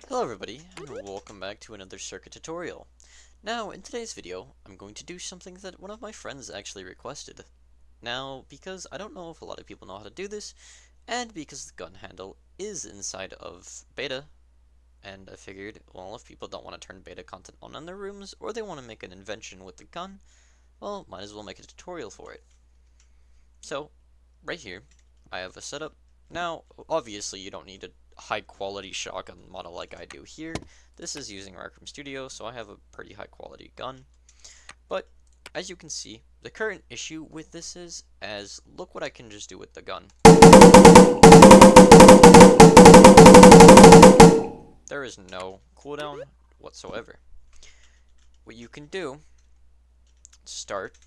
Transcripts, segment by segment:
Hello everybody, and welcome back to another circuit tutorial. Now, in today's video, I'm going to do something that one of my friends actually requested. Now, because I don't know if a lot of people know how to do this, and because the gun handle is inside of beta, and I figured, well, if people don't want to turn beta content on in their rooms, or they want to make an invention with the gun, well, might as well make a tutorial for it. So, right here, I have a setup. Now, obviously you don't need a high quality shotgun model like I do here. This is using Rec Room Studio, so I have a pretty high quality gun. But, as you can see, the current issue with this is, as look what I can just do with the gun. There is no cooldown whatsoever. What you can do, to start,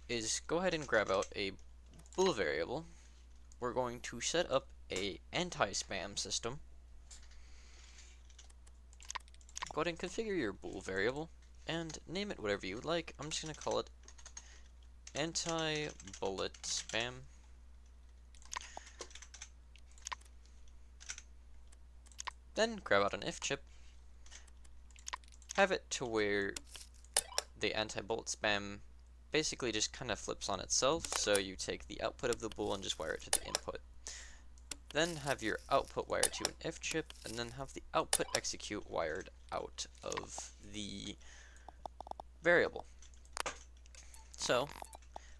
is go ahead and grab out a bool variable. We're going to set up a anti-spam system. Go ahead and configure your bool variable and name it whatever you would like. I'm just going to call it anti-bullet spam. Then grab out an if chip. Have it to where the anti-bullet spam basically just kind of flips on itself. So you take the output of the bool and just wire it to the input. Then have your output wired to an if chip, and then have the output execute wired out of the variable. So,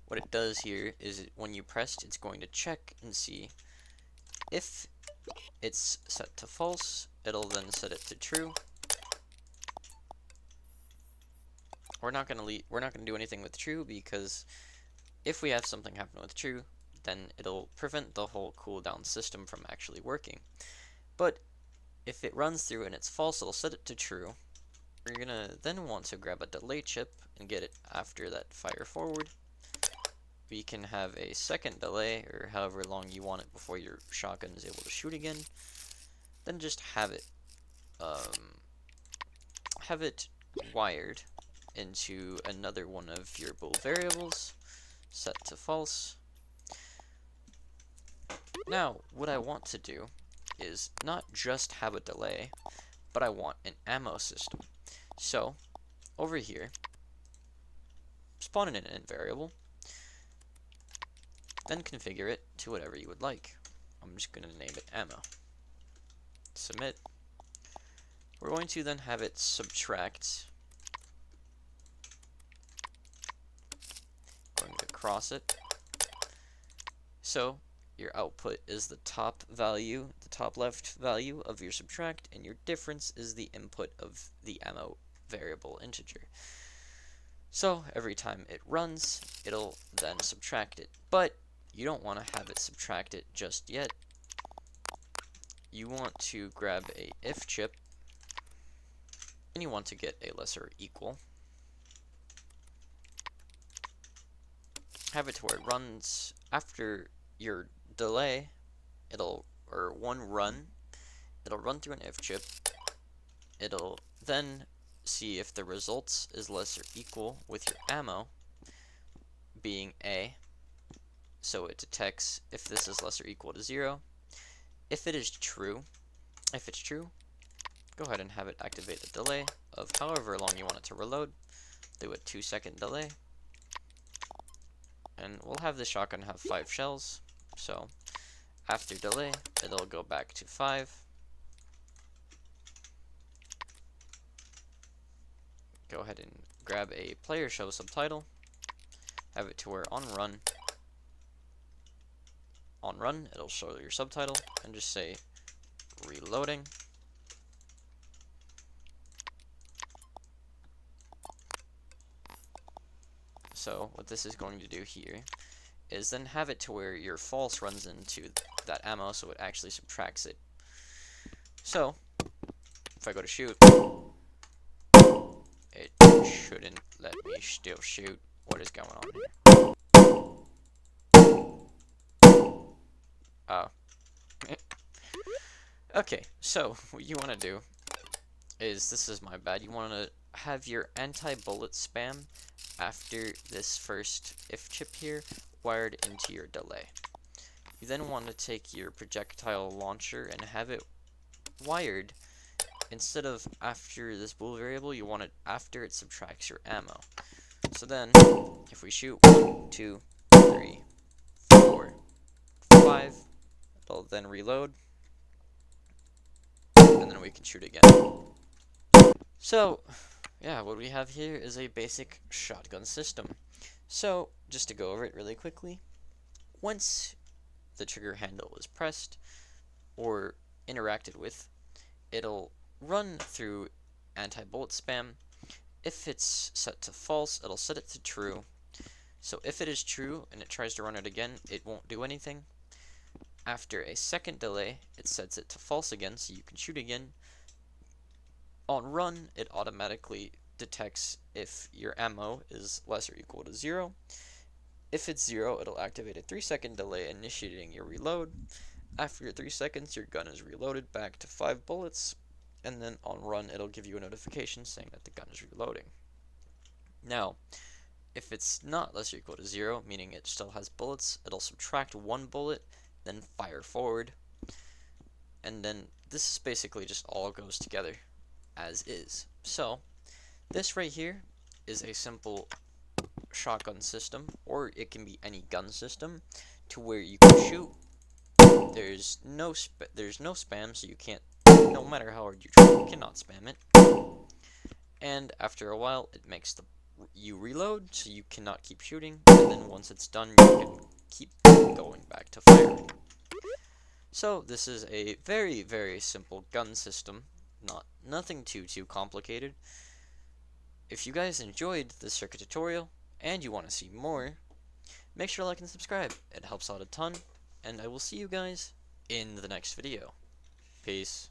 what it does here is when you press, it's going to check and see if it's set to false. It'll then set it to true. We're not going to do anything with true, because if we have something happen with true, then it'll prevent the whole cooldown system from actually working. But if it runs through and it's false, it'll set it to true. We're gonna then want to grab a delay chip and get it after that fire forward. We can have a second delay, or however long you want it before your shotgun is able to shoot again. Then just have it wired into another one of your bool variables, set to false. Now, what I want to do is not just have a delay, but I want an ammo system. So, over here, spawn in an int variable, then configure it to whatever you would like. I'm just going to name it ammo. Submit. We're going to then have it subtract. Going to cross it. So, your output is the top value, the top left value of your subtract, and your difference is the input of the ammo variable integer. So every time it runs, it'll then subtract it. But you don't want to have it subtract it just yet. You want to grab a if chip, and you want to get a lesser or equal. Have it to where it runs after your delay. It'll run through an if chip. It'll then see if the results is less or equal with your ammo being A. So it detects if this is less or equal to 0. If it's true, go ahead and have it activate the delay of however long you want it to reload. Do a 2-second delay. And we'll have the shotgun have 5 shells. So after delay, it'll go back to 5. Go ahead and grab a player show subtitle. Have it to where on run, it'll show your subtitle, and just say reloading. So what this is going to do here is then have it to where your false runs into that ammo, so it actually subtracts it. So if I go to shoot, it shouldn't let me still shoot. What is going on here? Oh. Okay, so what you want to do is, this is my bad, you want to have your anti-bullet spam after this first if chip here wired into your delay. You then want to take your projectile launcher and have it wired instead of after this bool variable, you want it after it subtracts your ammo. So then, if we shoot 1, 2, 3, 4, 5, it'll then reload, and then we can shoot again. So, yeah, what we have here is a basic shotgun system. So, just to go over it really quickly, once the trigger handle is pressed or interacted with, it'll run through anti-bullet spam. If it's set to false, it'll set it to true. So if it is true and it tries to run it again, it won't do anything. After a second delay, it sets it to false again, so you can shoot again. On run, it automatically detects if your ammo is less or equal to 0. If it's 0, it'll activate a 3-second delay, initiating your reload. After your 3 seconds, your gun is reloaded back to 5 bullets, and then on run, it'll give you a notification saying that the gun is reloading. Now, if it's not less or equal to 0, meaning it still has bullets, it'll subtract 1 bullet, then fire forward, and then this is basically just all goes together as is. So, this right here is a simple shotgun system, or it can be any gun system, to where you can shoot. There's no spam, so you can't, no matter how hard you try, you cannot spam it. And after a while, it makes you reload, so you cannot keep shooting, and then once it's done, you can keep going back to firing. So this is a very, very simple gun system, nothing too complicated. If you guys enjoyed this circuit tutorial, and you want to see more, make sure to like and subscribe. It helps out a ton, and I will see you guys in the next video. Peace.